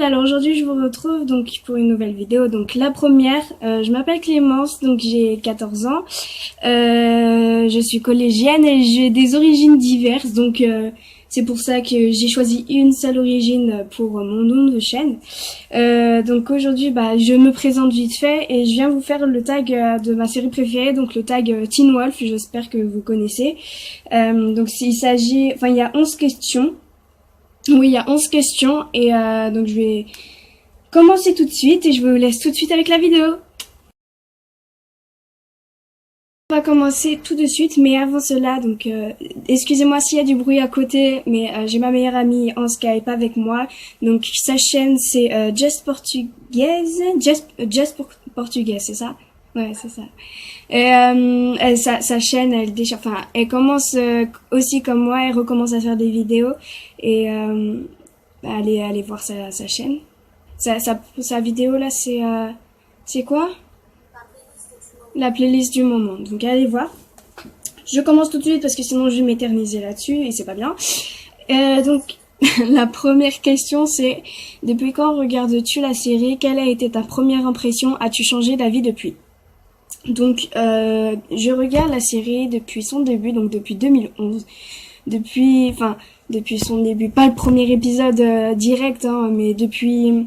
alors aujourd'hui je vous retrouve donc pour une nouvelle vidéo. Donc la première, je m'appelle Clémence, donc j'ai 14 ans, je suis collégienne et j'ai des origines diverses, donc c'est pour ça que j'ai choisi une seule origine pour mon nom de chaîne. Donc aujourd'hui je me présente vite fait et je viens vous faire le tag de ma série préférée, donc le tag Teen Wolf, j'espère que vous connaissez. Donc il s'agit, il y a 11 questions. Oui, il y a 11 questions et donc je vais commencer tout de suite et je vous laisse tout de suite avec la vidéo. On va commencer tout de suite, mais avant cela, donc excusez-moi s'il y a du bruit à côté, mais j'ai ma meilleure amie en Skype avec moi. Donc sa chaîne c'est Just Portugaise, Just Portugaise, c'est ça? Ouais, c'est ça. Et sa chaîne, elle commence aussi comme moi, elle recommence à faire des vidéos et allez voir sa chaîne. Sa vidéo là, c'est quoi? La playlist du moment. Donc allez voir. Je commence tout de suite parce que sinon je vais m'éterniser là-dessus et c'est pas bien. Donc la première question c'est: depuis quand regardes-tu la série? Quelle a été ta première impression? As-tu changé d'avis depuis? Donc je regarde la série depuis son début, donc depuis 2011. Depuis son début, pas le premier épisode direct, hein, mais depuis,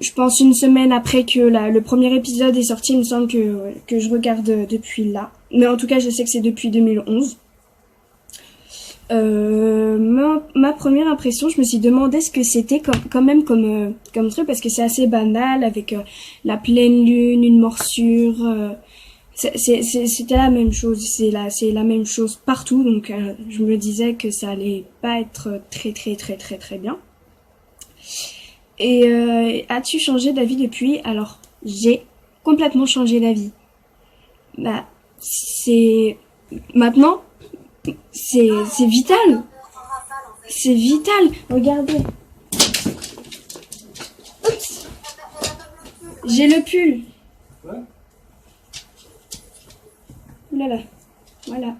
je pense une semaine après que le premier épisode est sorti, il me semble que je regarde depuis là. Mais en tout cas, je sais que c'est depuis 2011. Ma première impression, je me suis demandé ce que c'était quand même comme truc, parce que c'est assez banal, avec la pleine lune, une morsure, c'était la même chose, c'est la même chose partout, donc je me disais que ça allait pas être très bien. Et as-tu changé d'avis depuis? Alors, j'ai complètement changé d'avis. C'est maintenant, c'est vital. C'est vital. Regardez. Oups. J'ai le pull. Oulala. Voilà.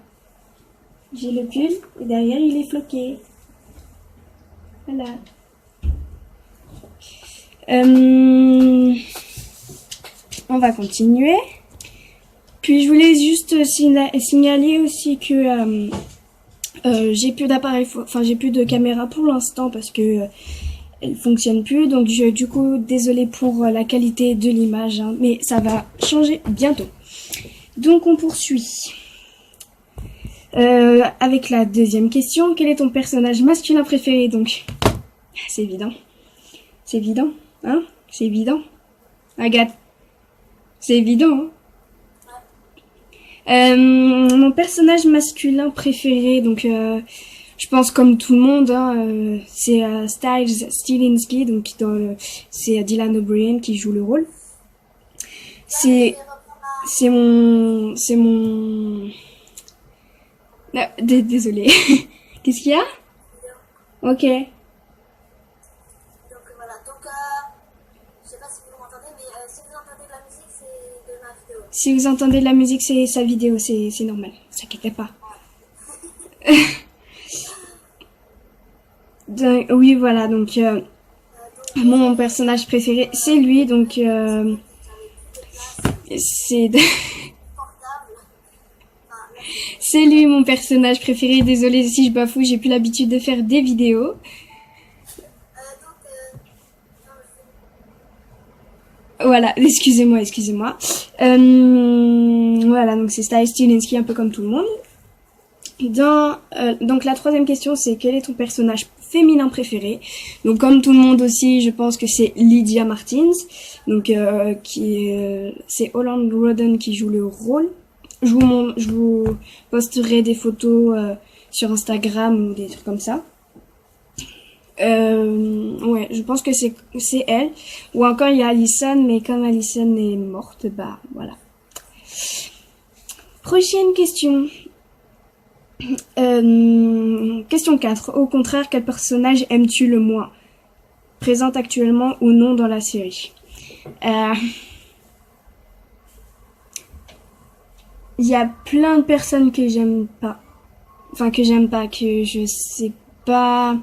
J'ai le pull et derrière il est floqué. Voilà. On va continuer. Puis je voulais juste signaler aussi que j'ai plus d'appareil, j'ai plus de caméra pour l'instant parce que elle fonctionne plus. Donc du coup, désolée pour la qualité de l'image, hein, mais ça va changer bientôt. Donc on poursuit. Avec la deuxième question: quel est ton personnage masculin préféré? Donc c'est évident. C'est évident, hein? C'est évident. Agathe. C'est évident, hein? Mon personnage masculin préféré, donc je pense comme tout le monde, hein, c'est Stiles Stilinski, donc c'est Dylan O'Brien qui joue le rôle. C'est mon ah, désolée. Qu'est-ce qu'il y a? Ok. Si vous entendez de la musique, c'est sa vidéo, c'est normal, ne vous inquiétez pas. Oui, voilà, donc mon personnage préféré, c'est lui, donc c'est c'est lui mon personnage préféré. Désolée si je bafoue, j'ai plus l'habitude de faire des vidéos. Voilà, excusez-moi. Voilà, donc c'est Stiles Stilinski, un peu comme tout le monde. Donc la troisième question, c'est: quel est ton personnage féminin préféré? Donc comme tout le monde aussi, je pense que c'est Lydia Martins. Donc c'est Holland Roden qui joue le rôle. Je vous posterai des photos sur Instagram ou des trucs comme ça. Ouais, je pense que c'est elle. Ou encore il y a Alison, mais comme Alison est morte, voilà. Prochaine question. Question 4. Au contraire, quel personnage aimes-tu le moins? Présente actuellement ou non dans la série? Il y a plein de personnes que j'aime pas. Que je sais pas.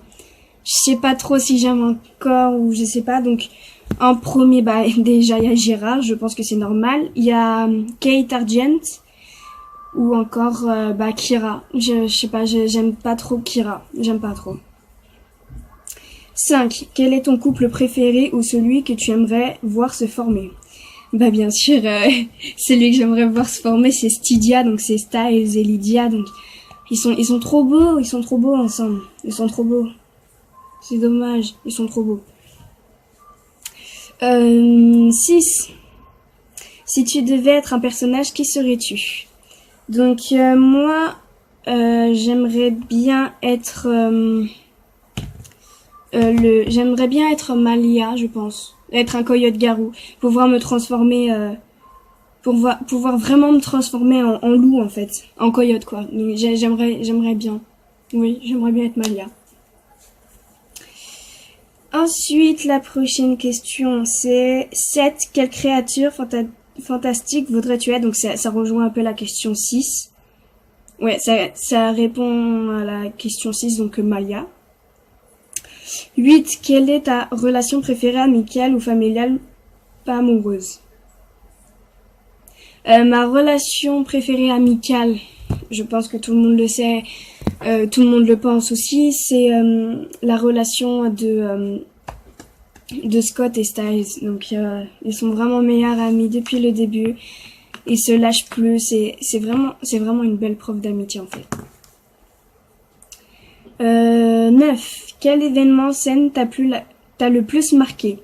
je sais pas trop si j'aime encore ou je sais pas. Donc en premier, bah déjà il y a Gérard, je pense que c'est normal. Il y a Kate Argent ou encore bah Kira. Je sais pas, j'aime pas trop Kira, j'aime pas trop. 5. Quel est ton couple préféré ou celui que tu aimerais voir se former? Bah bien sûr, celui que j'aimerais voir se former, c'est Stydia, donc c'est Styles et Lydia, donc ils sont trop beaux ensemble, ils sont trop beaux. C'est dommage, ils sont trop beaux. 6. Si tu devais être un personnage, qui serais-tu? Donc moi, j'aimerais bien être j'aimerais bien être Malia, je pense. Être un coyote garou. Pouvoir me transformer, pouvoir vraiment me transformer en loup, en fait. En coyote, quoi. Donc, j'aimerais bien. Oui, j'aimerais bien être Malia. Ensuite, la prochaine question, c'est 7. Quelle créature fantastique voudrais-tu être? Donc, ça rejoint un peu la question 6. Ouais, ça répond à la question 6, donc Malia. 8. Quelle est ta relation préférée, amicale ou familiale, pas amoureuse? Ma relation préférée amicale, je pense que tout le monde le sait, tout le monde le pense aussi, c'est la relation de Scott et Styles. Donc ils sont vraiment meilleurs amis depuis le début. Ils se lâchent plus. C'est vraiment une belle preuve d'amitié en fait. 9. Quel événement scène t'as le plus marqué?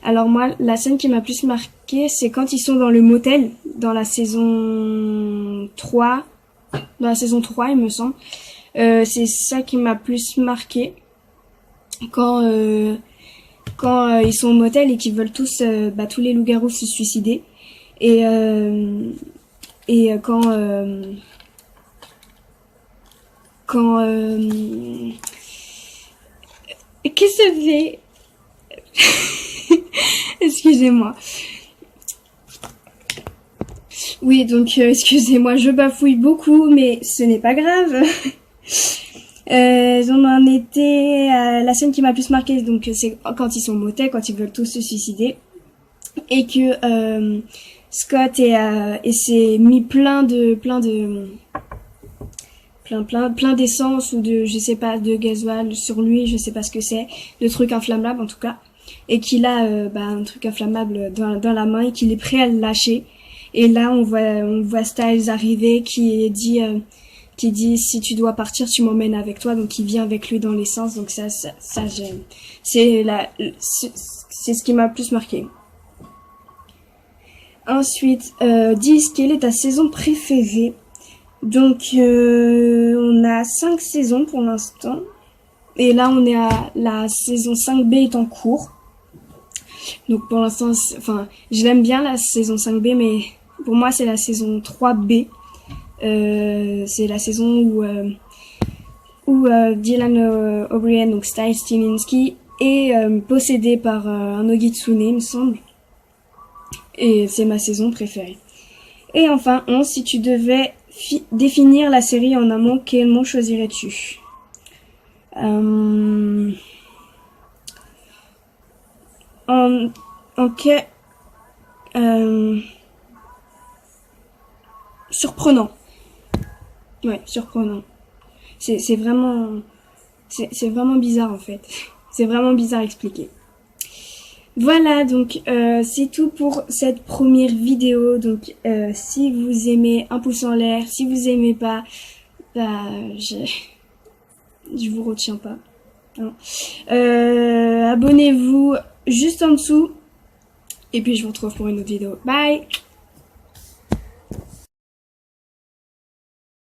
Alors moi, la scène qui m'a plus marqué, c'est quand ils sont dans le motel, dans la saison 3. Dans la saison 3, il me semble. C'est ça qui m'a plus marqué. Quand ils sont au motel et qu'ils veulent tous, tous les loups-garous se suicider. Et qu'est-ce que c'est? Excusez-moi. Oui, donc excusez-moi, je bafouille beaucoup, mais ce n'est pas grave. On en était à la scène qui m'a plus marqué, donc c'est quand ils sont au motel, quand ils veulent tous se suicider, et que Scott et s'est mis plein d'essence ou de, je sais pas, de gasoil sur lui, je sais pas ce que c'est, de trucs inflammables en tout cas, et qu'il a un truc inflammable dans la main et qu'il est prêt à le lâcher. Et là on voit Styles arriver qui dit si tu dois partir tu m'emmènes avec toi, donc il vient avec lui dans l'essence. Donc ça j'aime, c'est ce qui m'a plus marqué. Ensuite 10. Quelle est ta saison préférée? Donc on a 5 saisons pour l'instant. Et là on est à la saison 5B est en cours. Donc pour l'instant, je l'aime bien la saison 5B, mais pour moi c'est la saison 3B. C'est la saison où Dylan O'Brien, donc Styles Stilinski, est possédé par un Ogitsune, il me semble. Et c'est ma saison préférée. Et enfin 11. Si tu devais définir la série en un mot, quel mot choisirais-tu? Surprenant. Ouais, surprenant. C'est vraiment bizarre en fait. C'est vraiment bizarre à expliquer. Voilà, donc c'est tout pour cette première vidéo. Donc si vous aimez, un pouce en l'air. Si vous aimez pas, je vous retiens pas. Abonnez-vous juste en dessous. Et puis je vous retrouve pour une autre vidéo. Bye!